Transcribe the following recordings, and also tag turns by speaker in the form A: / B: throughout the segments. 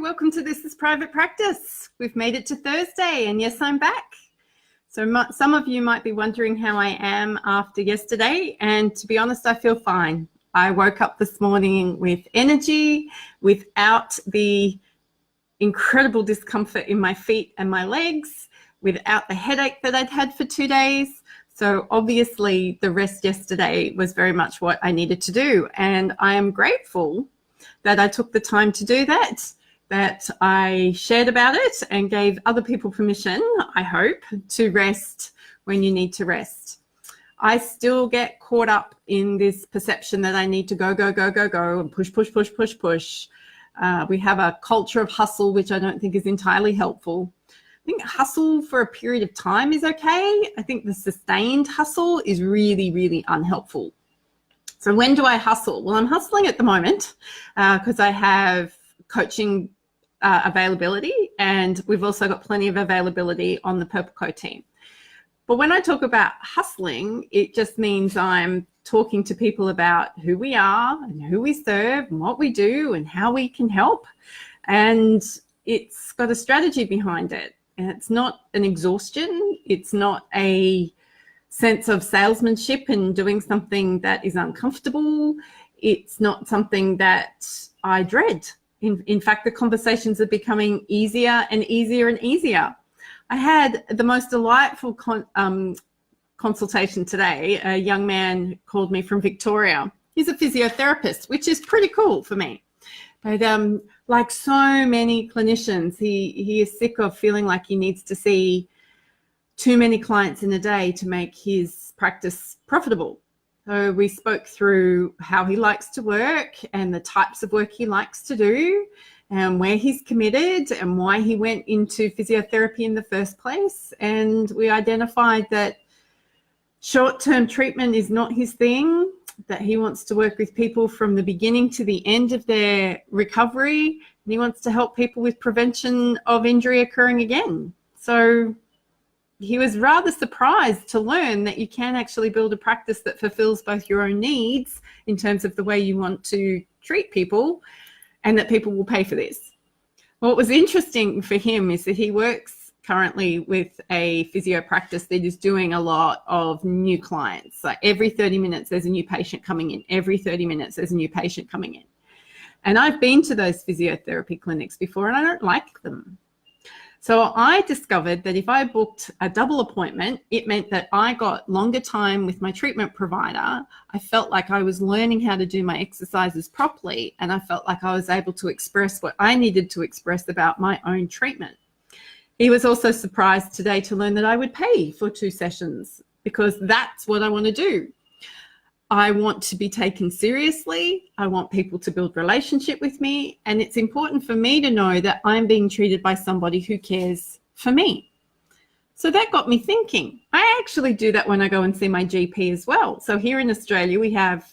A: welcome to This is Private Practice. We've made it to Thursday, and yes, I'm back. So some of you might be wondering how I am after yesterday, and to be honest, I feel fine. I woke up this morning with energy, without the incredible discomfort in my feet and my legs, without the headache that I'd had for 2 days. So obviously the rest yesterday was very much what I needed to do, and I am grateful that I took the time to do that I shared about it and gave other people permission, I hope, to rest when you need to rest. I still get caught up in this perception that I need to go, and push. We have a culture of hustle, which I don't think is entirely helpful. I think hustle for a period of time is okay. I think the sustained hustle is really, really unhelpful. So when do I hustle? Well, I'm hustling at the moment because I have coaching availability, and we've also got plenty of availability on the Purple Co team. But when I talk about hustling, it just means I'm talking to people about who we are and who we serve and what we do and how we can help. And it's got a strategy behind it. And it's not an exhaustion. It's not a sense of salesmanship and doing something that is uncomfortable. It's not something that I dread. In fact, the conversations are becoming easier and easier and easier. I had the most delightful consultation today. A young man called me from Victoria. He's a physiotherapist, which is pretty cool for me. But like so many clinicians, he is sick of feeling like he needs to see too many clients in a day to make his practice profitable. So we spoke through how he likes to work and the types of work he likes to do and where he's committed and why he went into physiotherapy in the first place. And we identified that short-term treatment is not his thing, that he wants to work with people from the beginning to the end of their recovery, and he wants to help people with prevention of injury occurring again. So he was rather surprised to learn that you can actually build a practice that fulfills both your own needs in terms of the way you want to treat people, and that people will pay for this. What was interesting for him is that he works currently with a physio practice that is doing a lot of new clients. Like every 30 minutes, there's a new patient coming in. Every 30 minutes, there's a new patient coming in. And I've been to those physiotherapy clinics before, and I don't like them. So I discovered that if I booked a double appointment, it meant that I got longer time with my treatment provider. I felt like I was learning how to do my exercises properly, and I felt like I was able to express what I needed to express about my own treatment. He was also surprised today to learn that I would pay for 2 sessions because that's what I want to do. I want to be taken seriously. I want people to build relationship with me. And it's important for me to know that I'm being treated by somebody who cares for me. So that got me thinking. I actually do that when I go and see my GP as well. So here in Australia, we have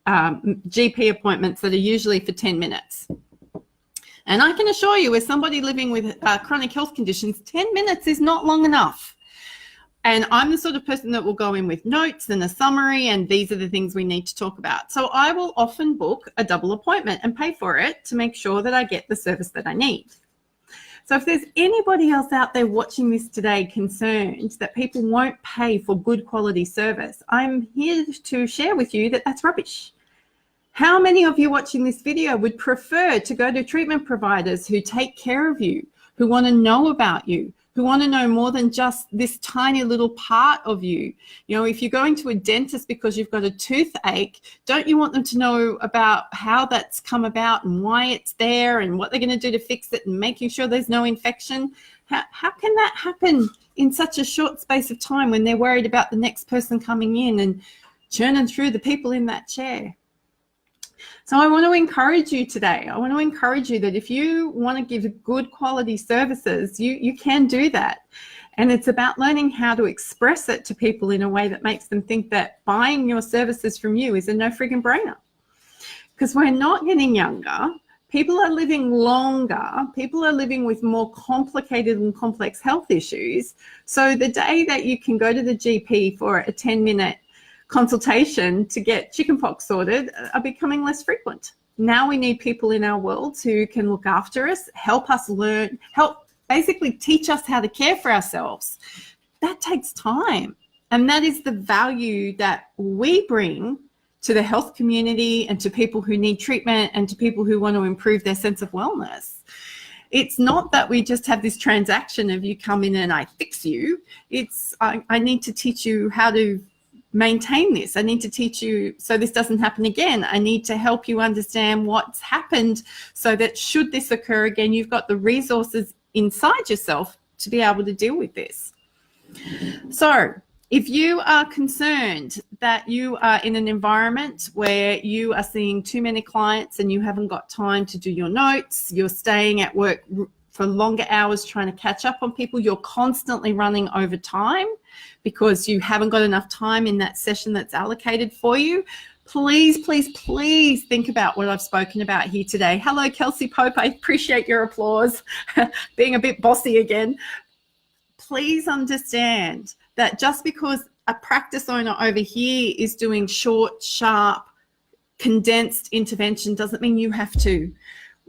A: GP appointments that are usually for 10 minutes. And I can assure you, as somebody living with chronic health conditions, 10 minutes is not long enough. And I'm the sort of person that will go in with notes and a summary, and these are the things we need to talk about. So I will often book a double appointment and pay for it to make sure that I get the service that I need. So if there's anybody else out there watching this today concerned that people won't pay for good quality service, I'm here to share with you that that's rubbish. How many of you watching this video would prefer to go to treatment providers who take care of you, who want to know about you, who want to know more than just this tiny little part of you? You know, if you're going to a dentist because you've got a toothache, don't you want them to know about how that's come about and why it's there and what they're going to do to fix it and making sure there's no infection? How can that happen in such a short space of time when they're worried about the next person coming in and churning through the people in that chair? So I want to encourage you today. I want to encourage you that if you want to give good quality services, you can do that. And it's about learning how to express it to people in a way that makes them think that buying your services from you is a no friggin' brainer. Because we're not getting younger. People are living longer. People are living with more complicated and complex health issues. So the day that you can go to the GP for a 10-minute consultation to get chickenpox sorted are becoming less frequent. Now we need people in our world who can look after us, help us learn, help basically teach us how to care for ourselves. That takes time. And that is the value that we bring to the health community and to people who need treatment and to people who want to improve their sense of wellness. It's not that we just have this transaction of you come in and I fix you. It's I need to teach you how to maintain this. I need to teach you so this doesn't happen again. I need to help you understand what's happened so that should this occur again, you've got the resources inside yourself to be able to deal with this. So if you are concerned that you are in an environment where you are seeing too many clients and you haven't got time to do your notes, you're staying at work for longer hours trying to catch up on people, you're constantly running over time because you haven't got enough time in that session that's allocated for you, please, please, please think about what I've spoken about here today. Hello, Kelsey Pope. I appreciate your applause, being a bit bossy again. Please understand that just because a practice owner over here is doing short, sharp, condensed intervention doesn't mean you have to.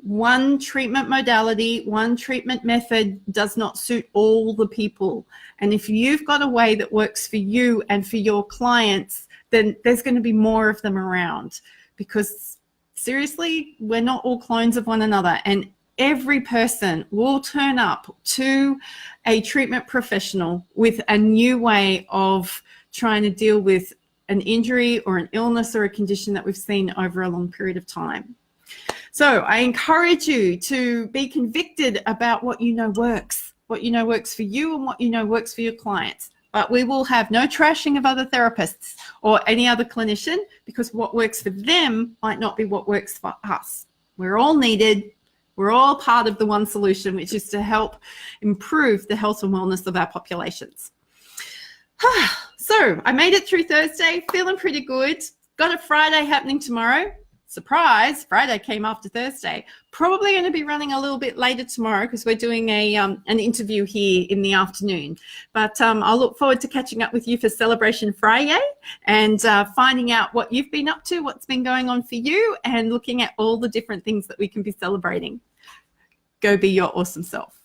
A: One treatment modality, one treatment method does not suit all the people. And if you've got a way that works for you and for your clients, then there's going to be more of them around, because seriously, we're not all clones of one another. And every person will turn up to a treatment professional with a new way of trying to deal with an injury or an illness or a condition that we've seen over a long period of time. So I encourage you to be convicted about what you know works for you and what you know works for your clients. But we will have no trashing of other therapists or any other clinician, because what works for them might not be what works for us. We're all needed. We're all part of the one solution, which is to help improve the health and wellness of our populations. So I made it through Thursday, feeling pretty good. Got a Friday happening tomorrow. Surprise, Friday came after Thursday. Probably going to be running a little bit later tomorrow because we're doing an interview here in the afternoon. But I'll look forward to catching up with you for Celebration Friday and finding out what you've been up to, what's been going on for you, and looking at all the different things that we can be celebrating. Go be your awesome self.